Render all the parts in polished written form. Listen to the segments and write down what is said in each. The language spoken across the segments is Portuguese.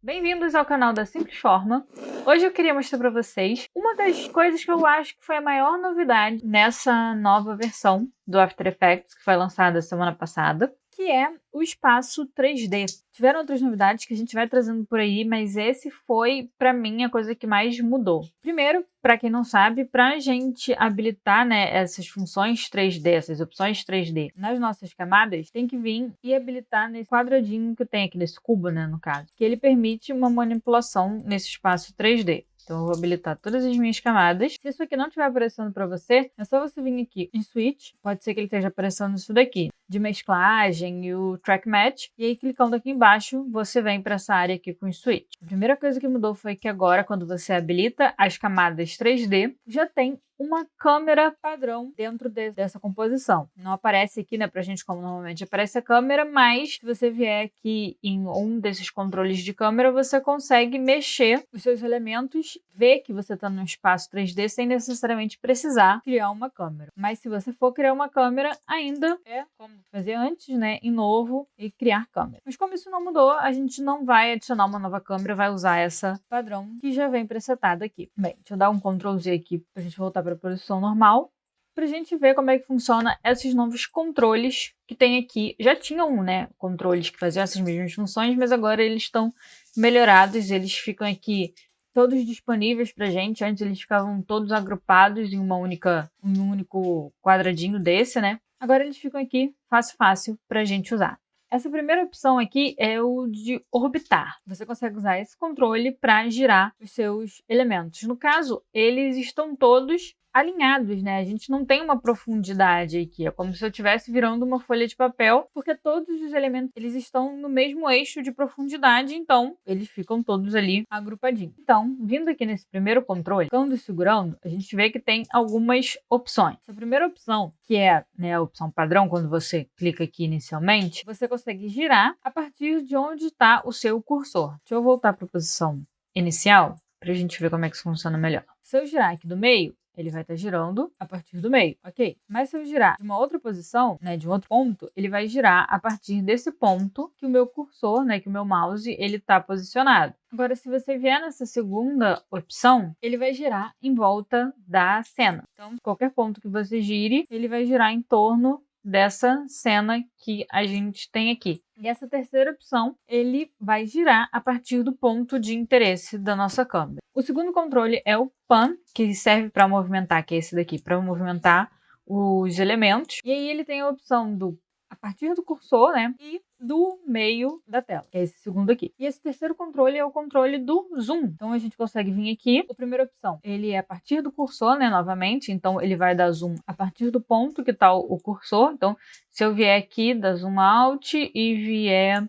Bem-vindos ao canal da Simples Forma. Hoje eu queria mostrar para vocês uma das coisas que eu acho que foi a maior novidade nessa nova versão do After Effects, que foi lançada semana passada, que é o espaço 3D. Tiveram outras novidades que a gente vai trazendo por aí, mas esse foi, para mim, a coisa que mais mudou. Primeiro, para quem não sabe, para a gente habilitar, essas funções 3D, essas opções 3D nas nossas camadas, tem que vir e habilitar nesse quadradinho que tem aqui, nesse cubo, no caso, que ele permite uma manipulação nesse espaço 3D. Então eu vou habilitar todas as minhas camadas. Se isso aqui não estiver aparecendo para você, é só você vir aqui em Switch, pode ser que ele esteja aparecendo isso daqui, de mesclagem e o Track Match, e aí clicando aqui embaixo, você vem para essa área aqui com o Switch. A primeira coisa que mudou foi que agora, quando você habilita as camadas 3D, já tem uma câmera padrão dentro dessa composição. Não aparece aqui, pra gente como normalmente aparece a câmera, mas se você vier aqui em um desses controles de câmera, você consegue mexer os seus elementos, ver que você está num espaço 3D sem necessariamente precisar criar uma câmera. Mas se você for criar uma câmera, ainda é como fazer antes, em novo e criar câmera. Mas como isso não mudou, a gente não vai adicionar uma nova câmera, vai usar essa padrão que já vem presetada aqui. Bem, deixa eu dar um Ctrl Z aqui pra gente voltar para a posição normal, para a gente ver como é que funciona esses novos controles que tem aqui. Já tinham, controles que faziam essas mesmas funções, mas agora eles estão melhorados, eles ficam aqui todos disponíveis para a gente. Antes eles ficavam todos agrupados em um único quadradinho desse, Agora eles ficam aqui fácil para a gente usar. Essa primeira opção aqui é o de orbitar. Você consegue usar esse controle para girar os seus elementos. No caso, eles estão todos alinhados, A gente não tem uma profundidade aqui. É como se eu estivesse virando uma folha de papel, porque todos os elementos eles estão no mesmo eixo de profundidade, então eles ficam todos ali agrupadinhos. Então, vindo aqui nesse primeiro controle, ficando e segurando, a gente vê que tem algumas opções. Essa primeira opção, que é a opção padrão, quando você clica aqui inicialmente, você consegue girar a partir de onde está o seu cursor. Deixa eu voltar para a posição inicial, para a gente ver como é que isso funciona melhor. Se eu girar aqui do meio, ele vai estar girando a partir do meio, ok? Mas se eu girar de uma outra posição, de um outro ponto, ele vai girar a partir desse ponto que o meu cursor, que o meu mouse, ele está posicionado. Agora, se você vier nessa segunda opção, ele vai girar em volta da cena. Então, qualquer ponto que você gire, ele vai girar em torno dessa cena que a gente tem aqui. E essa terceira opção, ele vai girar a partir do ponto de interesse da nossa câmera. O segundo controle é o Pan, que serve para movimentar, que é esse daqui, para movimentar os elementos. E aí ele tem a opção do a partir do cursor, e do meio da tela, que é esse segundo aqui. E esse terceiro controle é o controle do zoom. Então a gente consegue vir aqui. A primeira opção, ele é a partir do cursor, novamente. Então ele vai dar zoom a partir do ponto que está o cursor. Então se eu vier aqui, dar zoom out e vier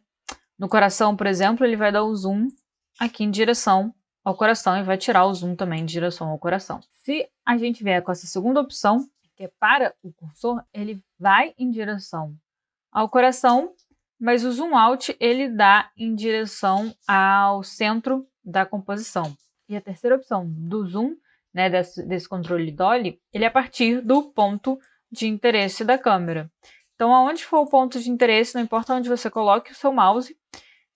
no coração, por exemplo, ele vai dar o zoom aqui em direção ao coração e vai tirar o zoom também em direção ao coração. Se a gente vier com essa segunda opção, que é para o cursor, ele vai em direção ao coração, mas o zoom out ele dá em direção ao centro da composição. E a terceira opção do zoom, desse controle dolly, ele é a partir do ponto de interesse da câmera. Então, aonde for o ponto de interesse, não importa onde você coloque o seu mouse,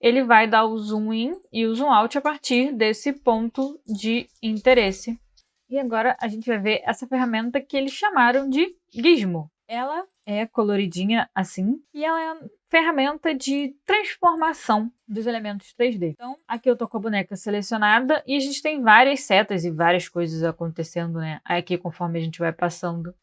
ele vai dar o zoom in e o zoom out a partir desse ponto de interesse. E agora a gente vai ver essa ferramenta que eles chamaram de Gizmo. Ela é coloridinha assim e ela é uma ferramenta de transformação dos elementos 3D. Então, aqui eu tô com a boneca selecionada e a gente tem várias setas e várias coisas acontecendo, aqui conforme a gente vai passando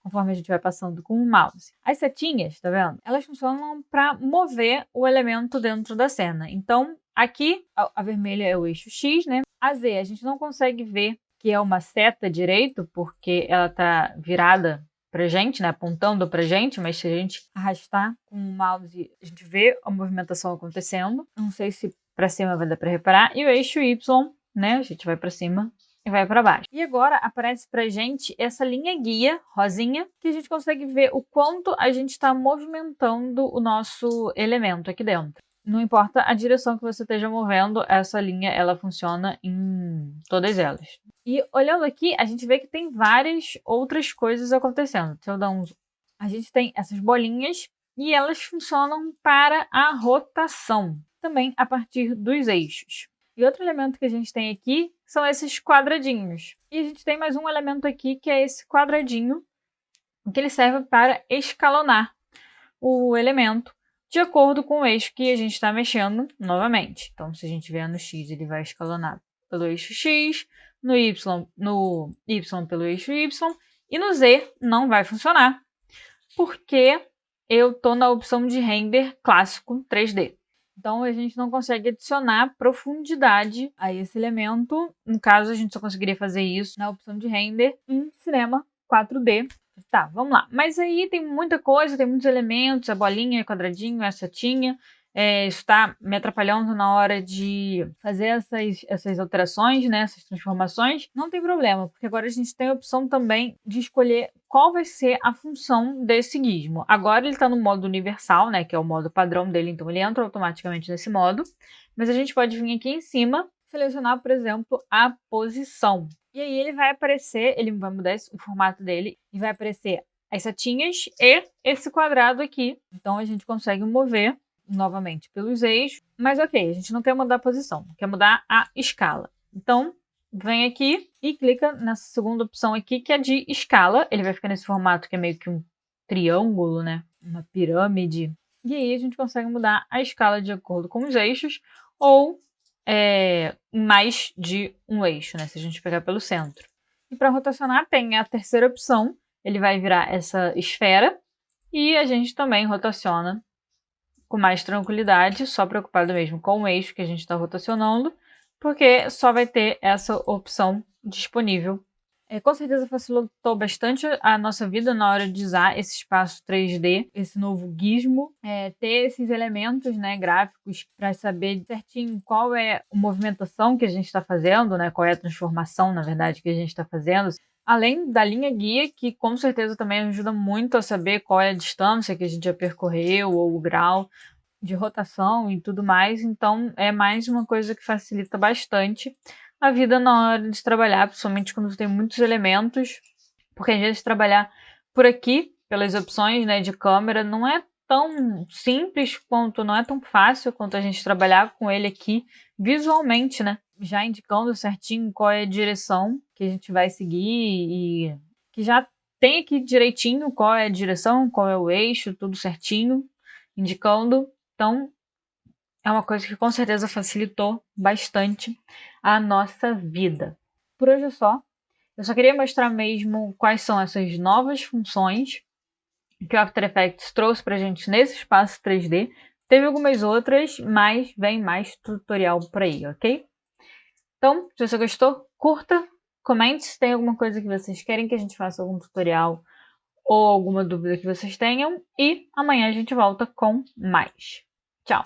com o mouse. As setinhas, tá vendo? Elas funcionam para mover o elemento dentro da cena. Então, aqui a vermelha é o eixo X, A Z a gente não consegue ver que é uma seta direito, porque ela tá virada pra gente, apontando pra gente, mas se a gente arrastar com o mouse, a gente vê a movimentação acontecendo. Não sei se pra cima vai dar pra reparar. E o eixo Y, a gente vai pra cima e vai para baixo. E agora aparece pra gente essa linha guia rosinha, que a gente consegue ver o quanto a gente está movimentando o nosso elemento aqui dentro. Não importa a direção que você esteja movendo, essa linha ela funciona em todas elas. E olhando aqui, a gente vê que tem várias outras coisas acontecendo. Deixa eu dar um zoom. A gente tem essas bolinhas e elas funcionam para a rotação, também a partir dos eixos. E outro elemento que a gente tem aqui são esses quadradinhos. E a gente tem mais um elemento aqui que é esse quadradinho, que ele serve para escalonar o elemento de acordo com o eixo que a gente está mexendo novamente. Então, se a gente vier no X, ele vai escalonar pelo eixo X, no Y pelo eixo Y, e no Z não vai funcionar, porque eu estou na opção de render clássico 3D. Então, a gente não consegue adicionar profundidade a esse elemento. No caso, a gente só conseguiria fazer isso na opção de render em Cinema 4D. Tá, vamos lá. Mas aí tem muita coisa, tem muitos elementos, a bolinha, o quadradinho, a setinha. Está me atrapalhando na hora de fazer essas alterações, né, essas transformações. Não tem problema, porque agora a gente tem a opção também de escolher qual vai ser a função desse gizmo. Agora ele está no modo universal, né, que é o modo padrão dele, então ele entra automaticamente nesse modo. Mas a gente pode vir aqui em cima, selecionar, por exemplo, a posição. E aí ele vai aparecer, ele vai mudar o formato dele e vai aparecer as setinhas e esse quadrado aqui. Então a gente consegue mover novamente pelos eixos. Mas ok, a gente não quer mudar a posição, quer mudar a escala. Então vem aqui e clica nessa segunda opção aqui, que é de escala. Ele vai ficar nesse formato que é meio que um triângulo, né? Uma pirâmide. E aí a gente consegue mudar a escala de acordo com os eixos ou mais de um eixo, né? Se a gente pegar pelo centro. E para rotacionar tem a terceira opção. Ele vai virar essa esfera e a gente também rotaciona com mais tranquilidade, só preocupado mesmo com o eixo que a gente está rotacionando, porque só vai ter essa opção disponível. Com certeza facilitou bastante a nossa vida na hora de usar esse espaço 3D, esse novo gizmo, ter esses elementos, né, gráficos para saber certinho qual é a movimentação que a gente está fazendo, né, qual é a transformação, na verdade, que a gente está fazendo. Além da linha guia, que com certeza também ajuda muito a saber qual é a distância que a gente já percorreu ou o grau de rotação e tudo mais. Então é mais uma coisa que facilita bastante a vida na hora de trabalhar, principalmente quando tem muitos elementos, porque às vezes trabalhar por aqui, pelas opções, né, de câmera, não é tão simples quanto, não é tão fácil quanto a gente trabalhar com ele aqui visualmente, né, já indicando certinho qual é a direção que a gente vai seguir e que já tem aqui direitinho qual é a direção, qual é o eixo, tudo certinho, indicando. Então, é uma coisa que com certeza facilitou bastante a nossa vida. Por hoje é só. Eu só queria mostrar mesmo quais são essas novas funções que o After Effects trouxe pra gente nesse espaço 3D. Teve algumas outras, mas vem mais tutorial por aí, ok? Então, se você gostou, curta, comente se tem alguma coisa que vocês querem que a gente faça algum tutorial ou alguma dúvida que vocês tenham. E amanhã a gente volta com mais. Tchau!